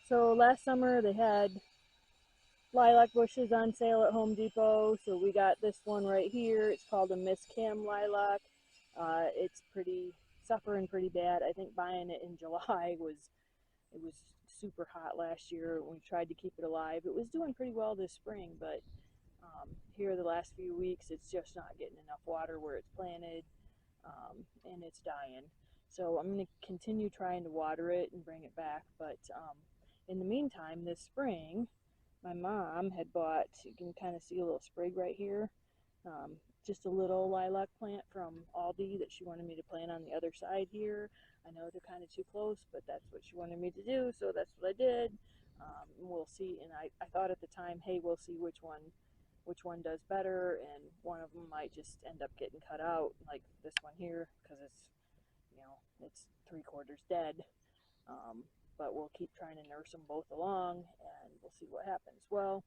So last summer they had lilac bushes on sale at Home Depot. So we got this one right here. It's called a Miss Kim lilac. It's pretty suffering pretty bad. I think buying it in July was super hot last year. We tried to keep it alive. It was doing pretty well this spring, but here the last few weeks it's just not getting enough water where it's planted, and it's dying. So I'm going to continue trying to water it and bring it back. But in the meantime, this spring, my mom had bought, you can kind of see a little sprig right here, um, just a little lilac plant from Aldi that she wanted me to plant on the other side here. I know they're kind of too close, but that's what she wanted me to do, so that's what I did. We'll see, and I thought at the time, hey, we'll see which one does better, and one of them might just end up getting cut out, like this one here, because it's 3/4 dead. Um, but we'll keep trying to nurse them both along, and we'll see what happens. Well,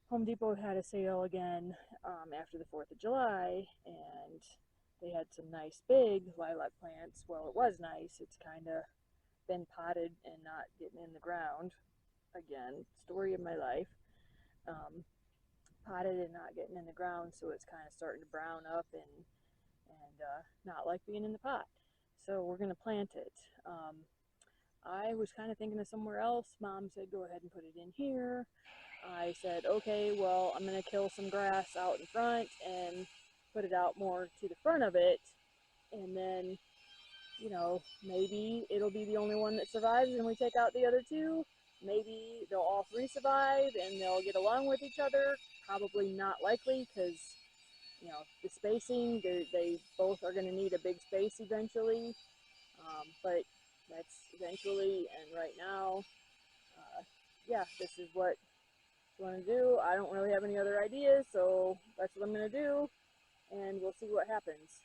Home Depot had a sale again after the 4th of July, and they had some nice big lilac plants. Well, it was nice. It's kind of been potted and not getting in the ground. Again, story of my life. Um, Potted and not getting in the ground, so it's kind of starting to brown up and not like being in the pot. So we're going to plant it. I was kind of thinking of somewhere else. Mom said go ahead and put it in here. I said, okay, well, I'm going to kill some grass out in front and put it out more to the front of it. And then, maybe it'll be the only one that survives and we take out the other two. Maybe they'll all three survive and they'll get along with each other. Probably not likely because, the spacing, they both are going to need a big space eventually. But that's eventually, and right now, yeah, this is what I want to do. I don't really have any other ideas, so that's what I'm going to do, and we'll see what happens.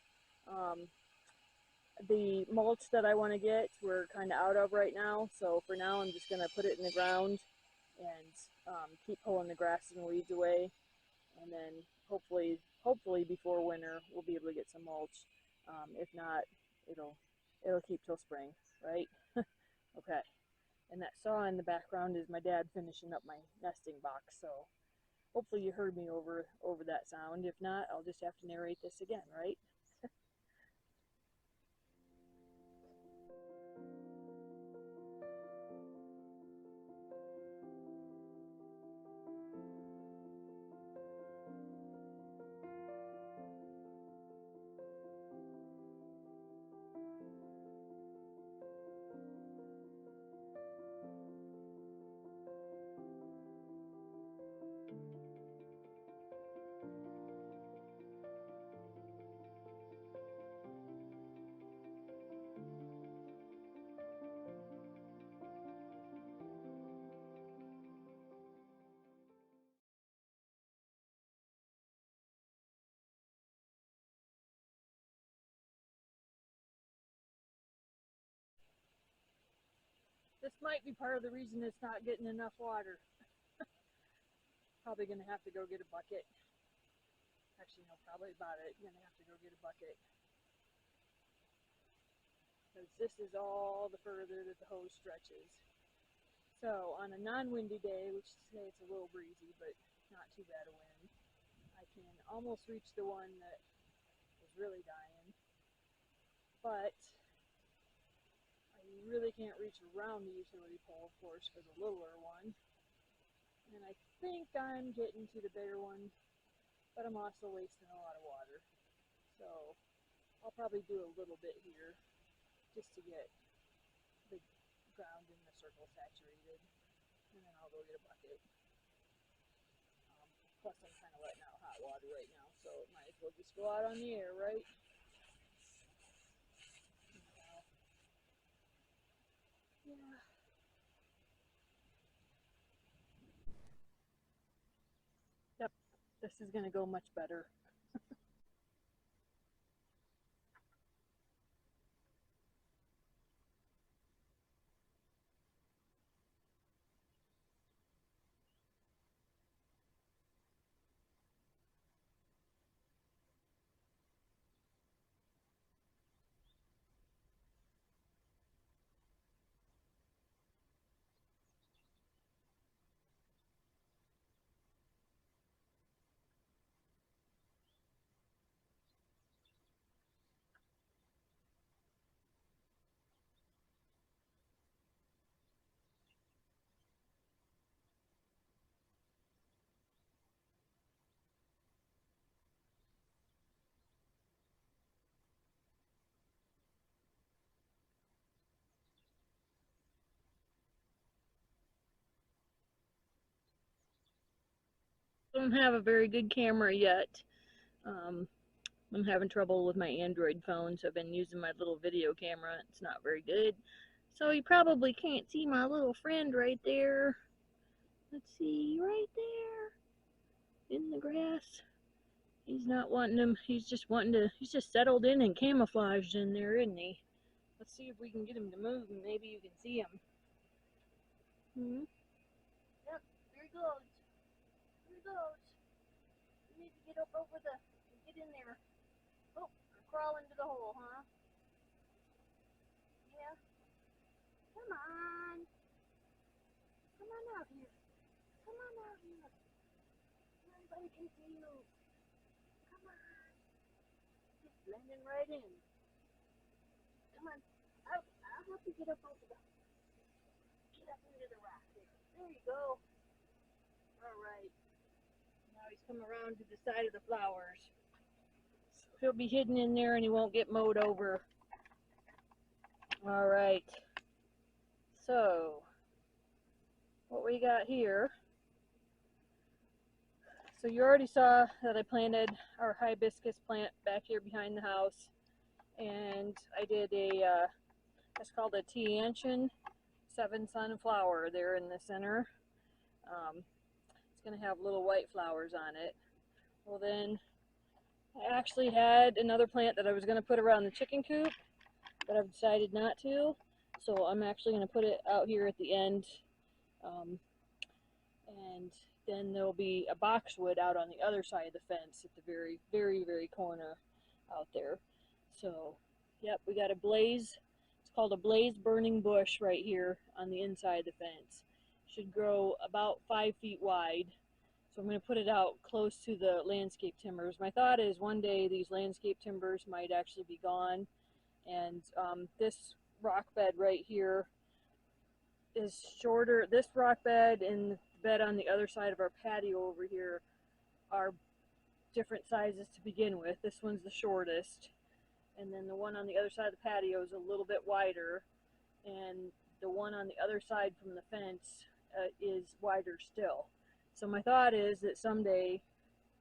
The mulch that I want to get, we're kind of out of right now, so for now I'm just going to put it in the ground and keep pulling the grass and weeds away, and then hopefully before winter we'll be able to get some mulch. If not, it'll keep till spring, right? Okay. And that saw in the background is my dad finishing up my nesting box, so hopefully you heard me over that sound. If not, I'll just have to narrate this again, right? This might be part of the reason it's not getting enough water. Probably going to have to go get a bucket. Actually, no, probably about it. I'm going to have to go get a bucket. Because this is all the further that the hose stretches. So on a non-windy day, which today it's a little breezy, but not too bad a wind, I can almost reach the one that is really dying. But I really can't reach around the utility pole, of course, for the littler one. And I think I'm getting to the bigger one, but I'm also wasting a lot of water. So I'll probably do a little bit here just to get the ground in the circle saturated, and then I'll go get a bucket. Plus I'm kind of letting out hot water right now, so it might as well just go out on the air, right? Yeah. Yep, this is going to go much better. I don't have a very good camera yet. Um, I'm having trouble with my Android phone, so I've been using my little video camera. It's not very good. So you probably can't see my little friend right there. Let's see, right there in the grass. He's not wanting him. He's just he's just settled in and camouflaged in there, isn't he? Let's see if we can get him to move and maybe you can see him. Hmm? Yep, there he goes. There he goes. You need to get up over get in there. Oh, crawl into the hole, huh? Yeah. Come on. Come on out here. Come on out here. Everybody can see you. Come on. Just blending right in. Come on. I'll help you get up over get up into the rock there. There you go. All right. Now he's come around to the side of the flowers. So he'll be hidden in there and he won't get mowed over. All right. So what we got here. So you already saw that I planted our hibiscus plant back here behind the house, and I did it's called a Tiantian 7 sunflower there in the center. It's going to have little white flowers on it. Well then, I actually had another plant that I was going to put around the chicken coop, but I've decided not to. So I'm actually going to put it out here at the end, and then there'll be a boxwood out on the other side of the fence at the very, very, very corner out there. So, yep, we got a blaze. It's called a blaze burning bush right here on the inside of the fence. Should grow about 5 feet wide. So I'm going to put it out close to the landscape timbers. My thought is one day these landscape timbers might actually be gone, and this rock bed right here is shorter. This rock bed and the bed on the other side of our patio over here are different sizes to begin with. This one's the shortest, and then the one on the other side of the patio is a little bit wider, and the one on the other side from the fence is wider still. So my thought is that someday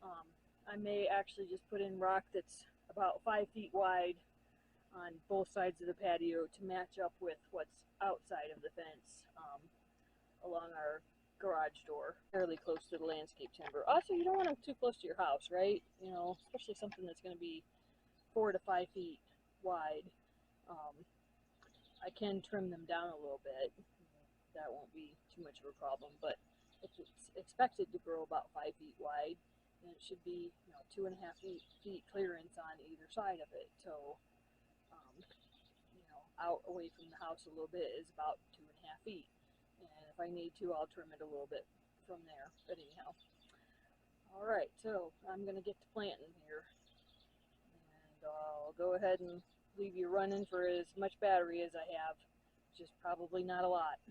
I may actually just put in rock that's about 5 feet wide on both sides of the patio to match up with what's outside of the fence along our garage door, fairly close to the landscape timber. Also, you don't want them too close to your house, right? You know, especially something that's going to be 4 to 5 feet wide. I can trim them down a little bit. That won't be too much of a problem, but if it's expected to grow about 5 feet wide, then it should be 2.5 feet clearance on either side of it. So out away from the house a little bit is about 2.5 feet. And if I need to, I'll trim it a little bit from there. But anyhow, all right, so I'm going to get to planting here. And I'll go ahead and leave you running for as much battery as I have, which is probably not a lot.